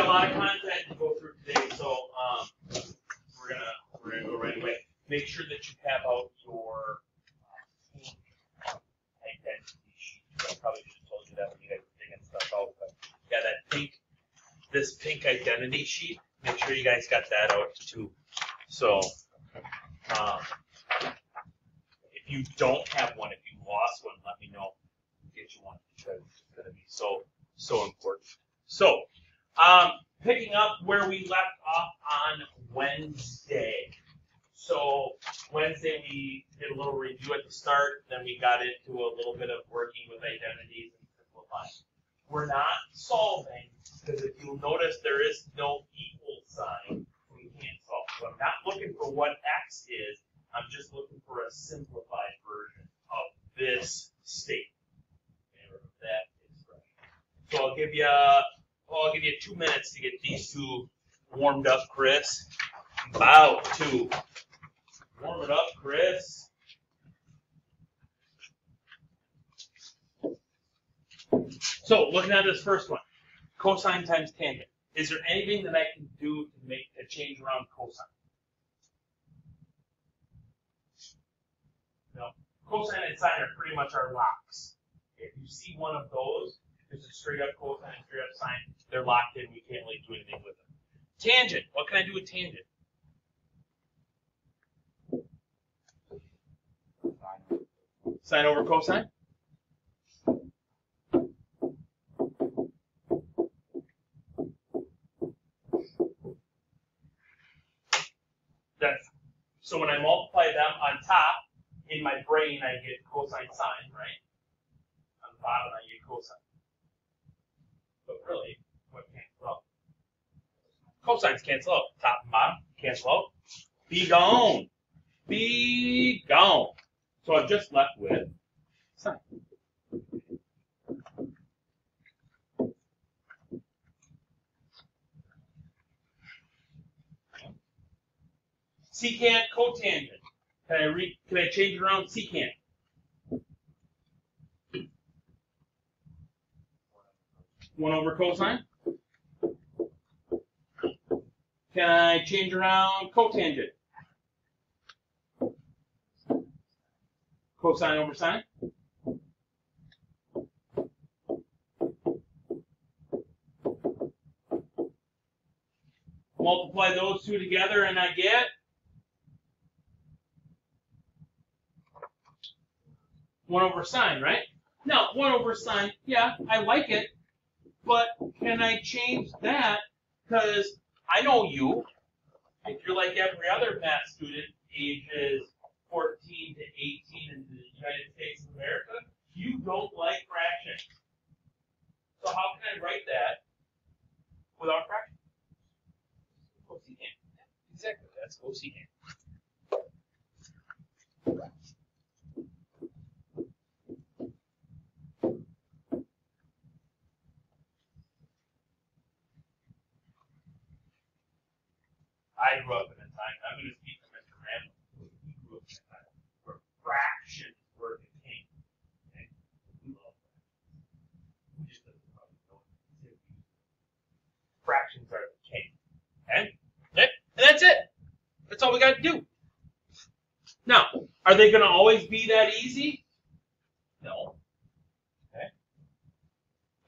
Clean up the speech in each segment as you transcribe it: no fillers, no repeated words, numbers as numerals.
a lot of content to go through today, so we're gonna go right away. Make sure that you have out your identity sheet. I probably should have told you that when you guys were digging stuff out, but yeah, this pink identity sheet. Make sure you guys got that out too. So if you don't have one, if you lost one, let me know. Get you one because it's gonna be so important. So picking up where we left off on Wednesday. So Wednesday we did a little review at the start, then we got into a little bit of working with identities and simplifying. We're not solving, because if you'll notice there is no equal sign, we can't solve. So I'm not looking for what X is, I'm just looking for a simplified version of this state. Or that expression. So I'll give you 2 minutes to get these two warmed up, Chris. About to. Warm it up, Chris. So, looking at this first one, cosine times tangent. Is there anything that I can do to make a change around cosine? No. Cosine and sine are pretty much our locks. If you see one of those, there's a straight up cosine and straight up sine, they're locked in, we can't really do anything with them. Tangent, what can I do with tangent? Sine over cosine? So when I multiply them on top, in my brain I get cosine sine, right? On the bottom I get cosine. But really, what cancels out? Cosines cancel out. Top and bottom cancel out. Be gone. Be gone. So I'm just left with sine. Secant, cotangent. Can I change it around secant? One over cosine. Can I change around cotangent? Cosine over sine. Multiply those two together and I get 1 over sine, right? Now, 1 over sine, yeah, I like it, but can I change that? Because I know you, if you're like every other math student, ages 14 to 18 in the United States of America, you don't like fractions. So how can I write that without fractions? Cosecant. Exactly, that's cosecant. I grew up in a time, I'm going to speak for Mr. Randall, he grew up in a time where fractions were the king. Okay? We love fractions. We just doesn't probably know it. Fractions are the king. Okay? And that's it. That's all we got to do. Now, are they going to always be that easy? No. Okay?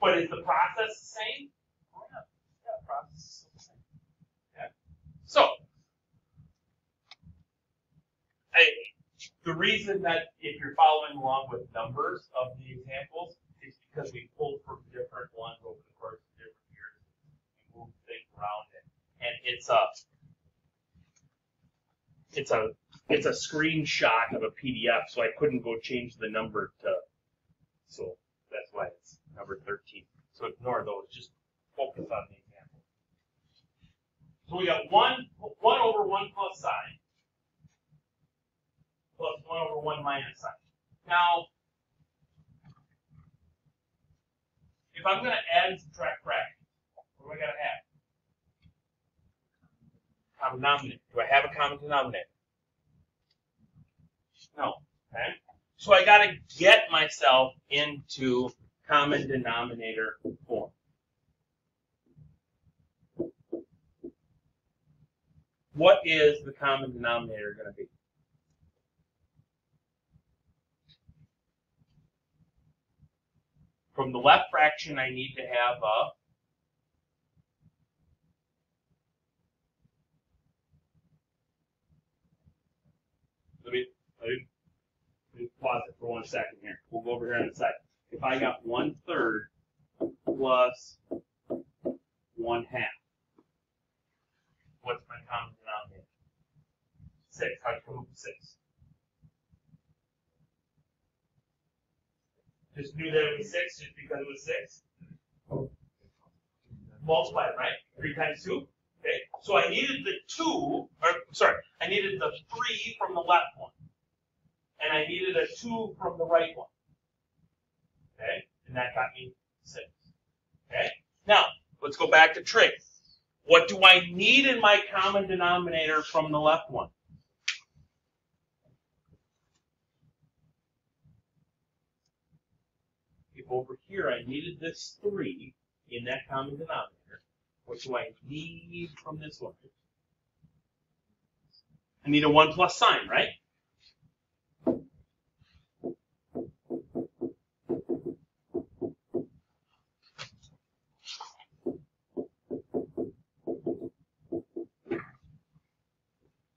But is the process the same? Oh, yeah. Yeah, the process is still the same. Okay? So, the reason that if you're following along with numbers of the examples is because we pulled from different ones over the course of different years. We moved things around it. And it's a screenshot of a PDF, so I couldn't go change the number to, so that's why it's number 13. So ignore those, just focus on the example. So we got 1 over 1 plus sine, plus 1 over 1 minus sine. Now, if I'm going to add and subtract fractions, what do I got to have? Common denominator. Do I have a common denominator? No. Okay. So I got to get myself into common denominator form. what is the common denominator going to be? From the left fraction, I need to have a let me pause it for 1 second here. We'll go over here in a second. If I got 1/3 plus 1/2, what's my common denominator? 6. How'd you come up with 6? Just knew that it was 6 just because it was 6. Multiply it, right? 3 times 2. Okay. So I needed the 2, or sorry, I needed the 3 from the left one. And I needed a 2 from the right one. Okay? And that got me 6. Okay? Now, let's go back to trig. What do I need in my common denominator from the left one? If over here I needed this 3 in that common denominator, what do I need from this one? I need a 1 plus sign, right?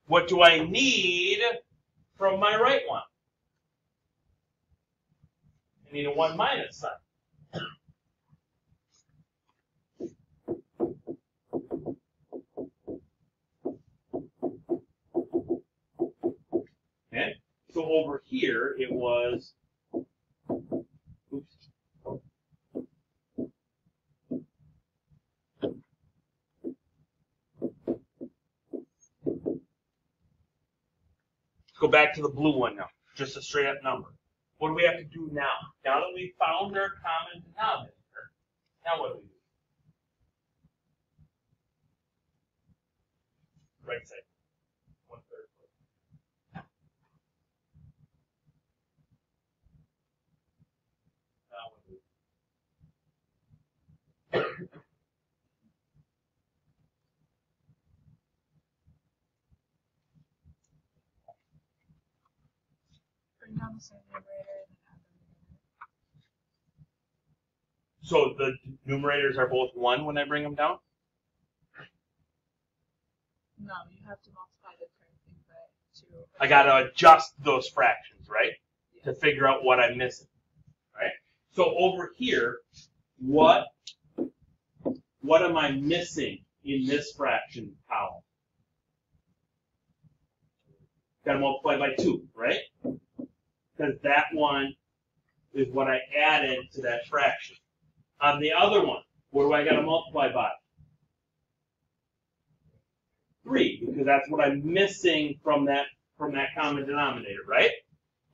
What do I need from my right one? I need a 1 minus sign. Okay? So over here it was, oops. Go back to the blue one now, just a straight up number. What do we have to do now? Now that we found our common denominator, now what do we do? Right side, 1/3. Now what do we do? Bring down the same numerator and add them together. So the numerators are both 1 when I bring them down? No, you have to multiply the current thing by 2. I got to adjust those fractions, right? To figure out what I'm missing, right? So over here, what am I missing in this fraction column? Got to multiply by 2, right? Because that one is what I added to that fraction. On the other one, what do I got to multiply by? 3, because that's what I'm missing from that common denominator, right?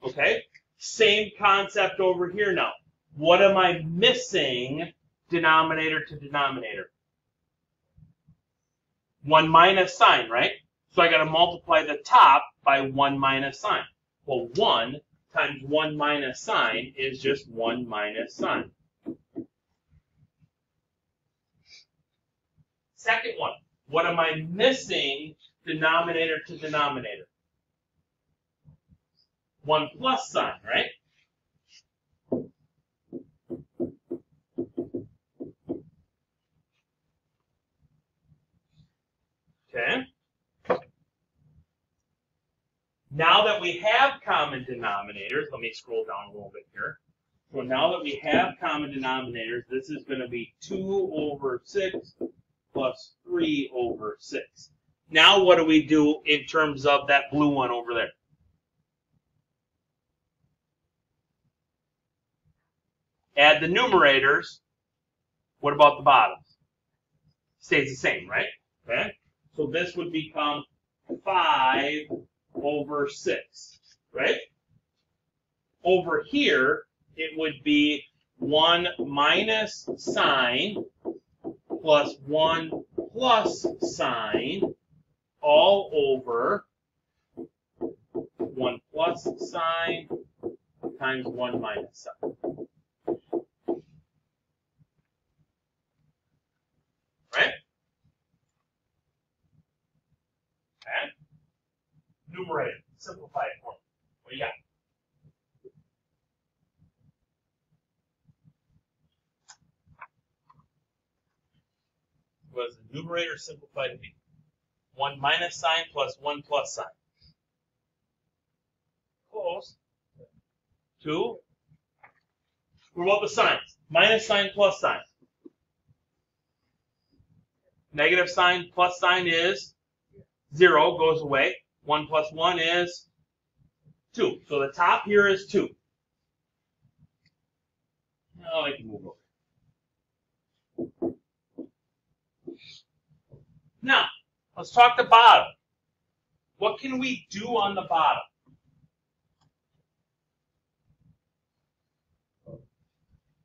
Okay? Same concept over here now. What am I missing denominator to denominator? 1 minus sign, right? So I got to multiply the top by 1 minus sign. Well, 1 times 1 minus sign is just 1 minus sign. Second one, what am I missing denominator to denominator? 1 plus sign, right? Okay. Now that we have common denominators, let me scroll down a little bit here. So now that we have common denominators, this is going to be 2 over 6 plus 3 over 6. Now what do we do in terms of that blue one over there? Add the numerators. What about the bottoms? Stays the same, right? Okay. So this would become 5 over 6, right? Over here, it would be 1 minus sign plus 1 plus sign all over 1 plus sign times 1 minus sign. Right? numerator. Simplify it for me. What do you got? What does the numerator simplify to be? 1 minus sign plus 1 plus sign. Close. 2. What about the signs? Minus sign plus sign. Negative sign plus sign is 0, goes away. 1 plus 1 is 2. So the top here is 2. Now I can move over. Now, let's talk the bottom. What can we do on the bottom?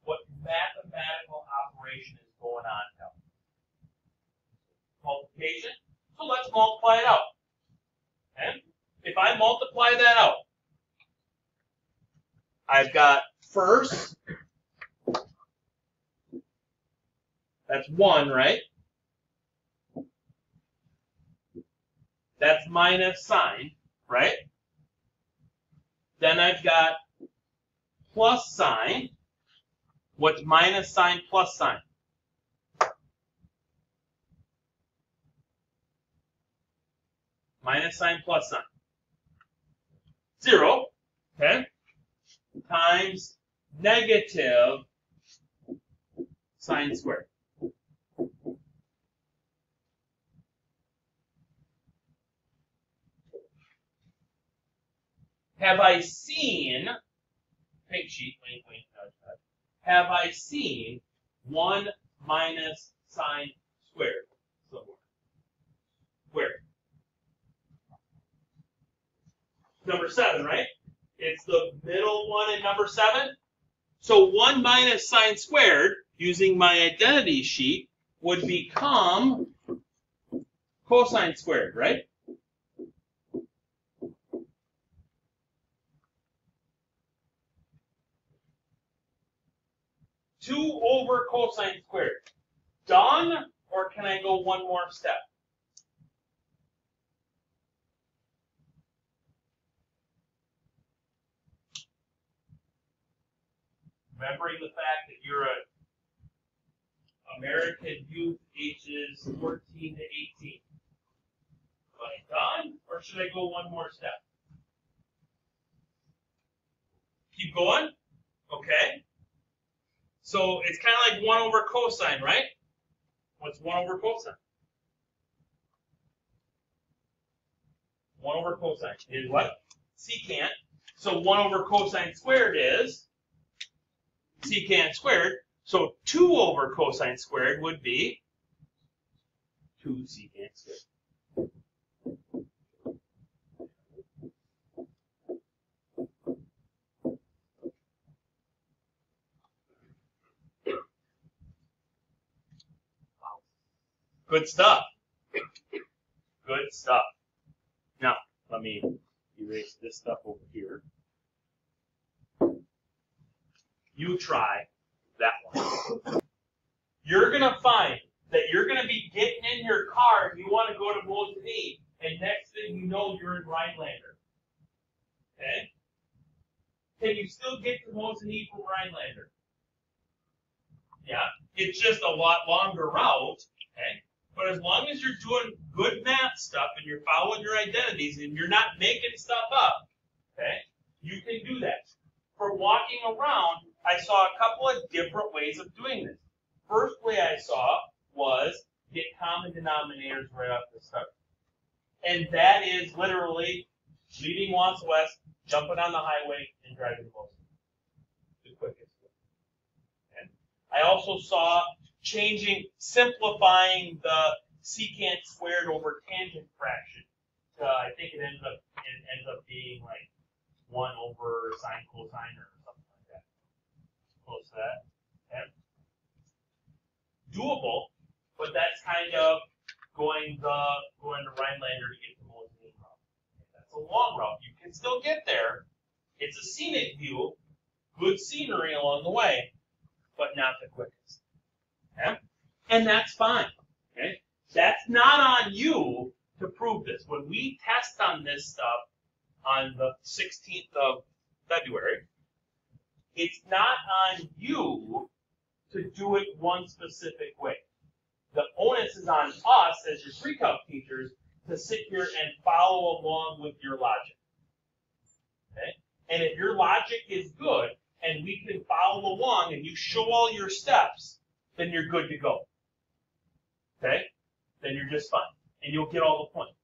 What mathematical operation is going on now? Multiplication. So let's multiply it out. Okay? If I multiply that out, I've got first, that's 1, right? That's minus sign, right? Then I've got plus sign. What's minus sign plus sign? Minus sign plus sign. 0, okay, times negative sign squared. Have I seen, pink sheet, wink, wink, nudge, nudge. Have I seen 1 minus sign squared somewhere? Where? Number 7, right? It's the middle one in number 7. So 1 minus sign squared, using my identity sheet, would become cosine squared, right? Two over cosine squared. Done, or can I go one more step? Remembering the fact that you're an American youth ages 14 to 18. Am I done, or should I go one more step? Keep going? Okay. So it's kind of like 1 over cosine, right? What's 1 over cosine? 1 over cosine is what? Secant. So 1 over cosine squared is secant squared. So 2 over cosine squared would be 2 secant squared. Good stuff. Good stuff. Now, let me erase this stuff over here. You try that one. You're going to find that you're going to be getting in your car and you want to go to Mosinee, and next thing you know, you're in Rhinelander. Okay? Can you still get to Mosinee from Rhinelander? Yeah. It's just a lot longer route. Okay? But as long as you're doing good math stuff and you're following your identities and you're not making stuff up, okay, you can do that. For walking around, I saw a couple of different ways of doing this. First way I saw was get common denominators right off the start. And that is literally leaving Wands West, jumping on the highway, and driving close. The quickest way. Okay. I also saw simplifying the secant squared over tangent fraction. I think it ends up being like 1 over sine cosine or something like that. Close to that. Okay. Doable, but that's kind of going to Rhinelander to get to Mosinee route. That's a long route. You can still get there. It's a scenic view, good scenery along the way, but not the quickest. Okay? And that's fine. Okay? That's not on you to prove this. When we test on this stuff on the 16th of February, it's not on you to do it one specific way. The onus is on us as your pre-calc teachers to sit here and follow along with your logic. Okay? And if your logic is good and we can follow along and you show all your steps, then you're good to go. Okay? Then you're just fine. And you'll get all the points.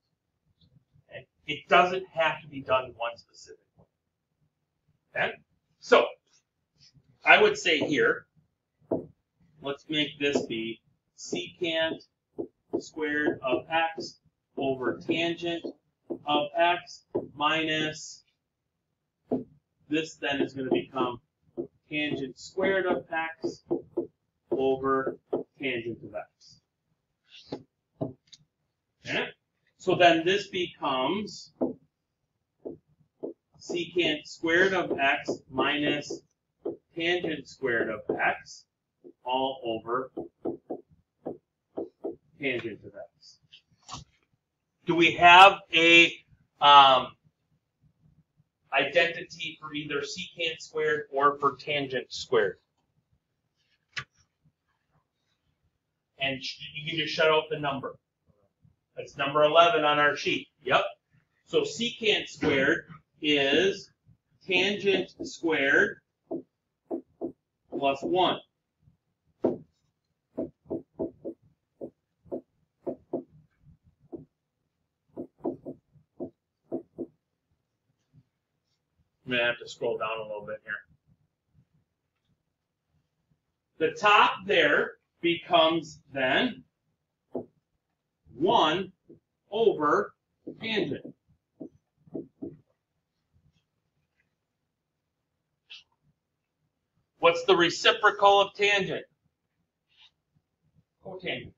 Okay? It doesn't have to be done one specific way. Okay? So, I would say here, let's make this be secant squared of x over tangent of x minus, this then is going to become tangent squared of x over tangent of x. Okay? So then this becomes secant squared of x minus tangent squared of x all over tangent of x. Do we have a identity for either secant squared or for tangent squared? And you can just shut out the number. That's number 11 on our sheet. Yep. So secant squared is tangent squared plus 1. I'm going to have to scroll down a little bit here. The top there becomes then 1 over tangent. What's the reciprocal of tangent? Cotangent.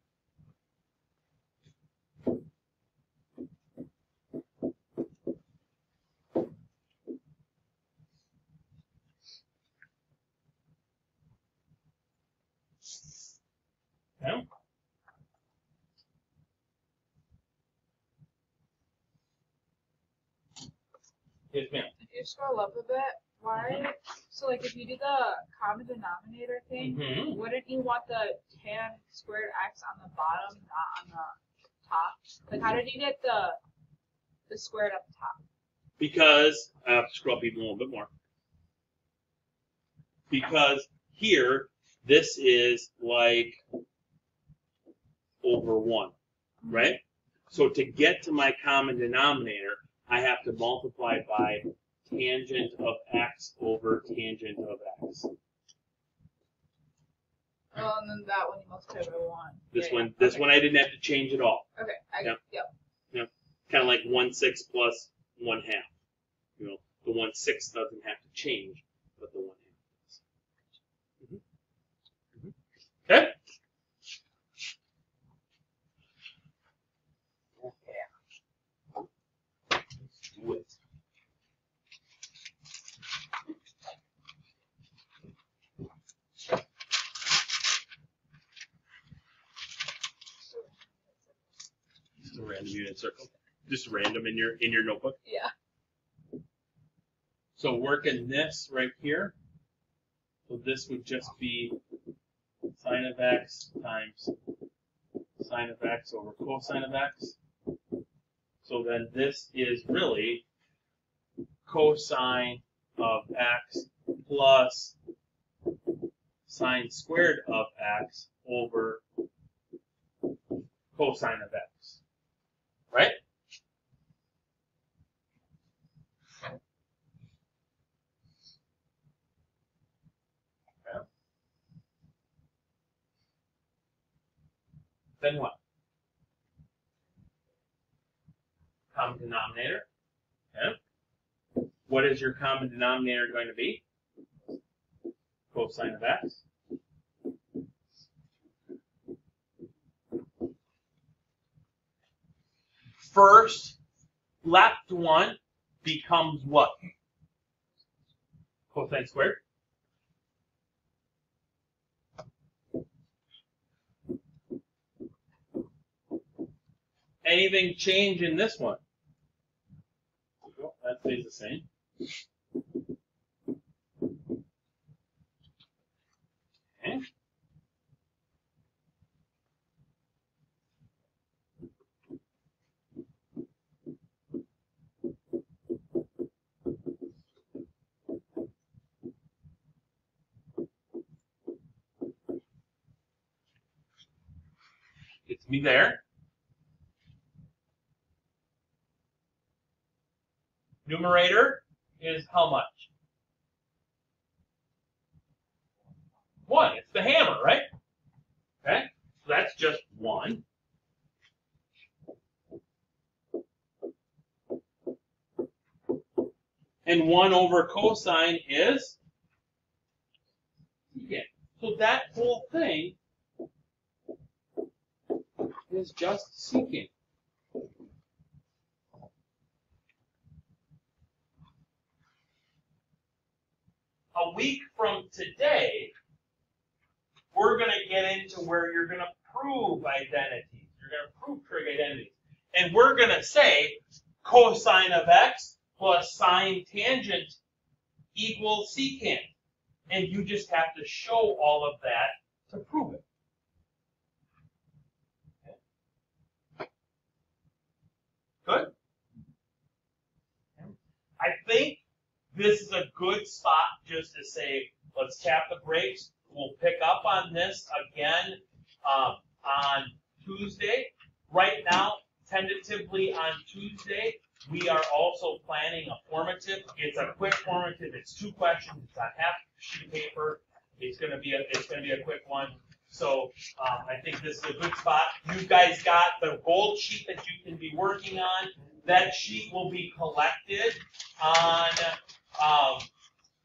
Okay. Yes, ma'am. If you scroll up a bit, why? So like if you do the common denominator thing, Mm-hmm. wouldn't you want the tan squared x on the bottom, not on the top? Like how did you get the squared up top? Because I have to scroll up even a little bit more. Because here, this is like over 1, right? So to get to my common denominator, I have to multiply by tangent of x over tangent of x. Oh, and then that one you multiply by 1. This Okay. one I didn't have to change at all. Okay. Yep. Kind of like 1/6 plus 1/2. You know, the 1/6 doesn't have to change, but the 1/2 does. Okay? Let's do it. Just a random unit circle. Just random in your notebook. Yeah. So working this right here. So this would just be sine of x times sine of x over cosine of x. So then this is really cosine of x plus sine squared of x over cosine of x. Right? Okay. Then what? Common denominator. Okay. What is your common denominator going to be? Cosine of x. First left one becomes what? Cosine squared. anything change in this one? That stays the same. Okay. Gets me there. Numerator is how much? 1. It's the hammer, right? Okay, so that's just 1. And 1 over cosine is secant. So that whole thing is just secant. A week from today, we're going to get into where you're going to prove identities. You're going to prove trig identities. And we're going to say cosine of x plus sine tangent equals secant. And you just have to show all of that to prove it. Okay. Good? I think this is a good spot just to say, let's tap the brakes. We'll pick up on this again on Tuesday. Right now, tentatively on Tuesday, we are also planning a formative. It's a quick formative. It's 2 questions. It's on half a sheet of paper. It's going to be a quick one. So I think this is a good spot. You guys got the gold sheet that you can be working on. That sheet will be collected on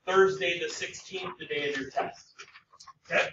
Thursday the 16th, the day of your test. Okay?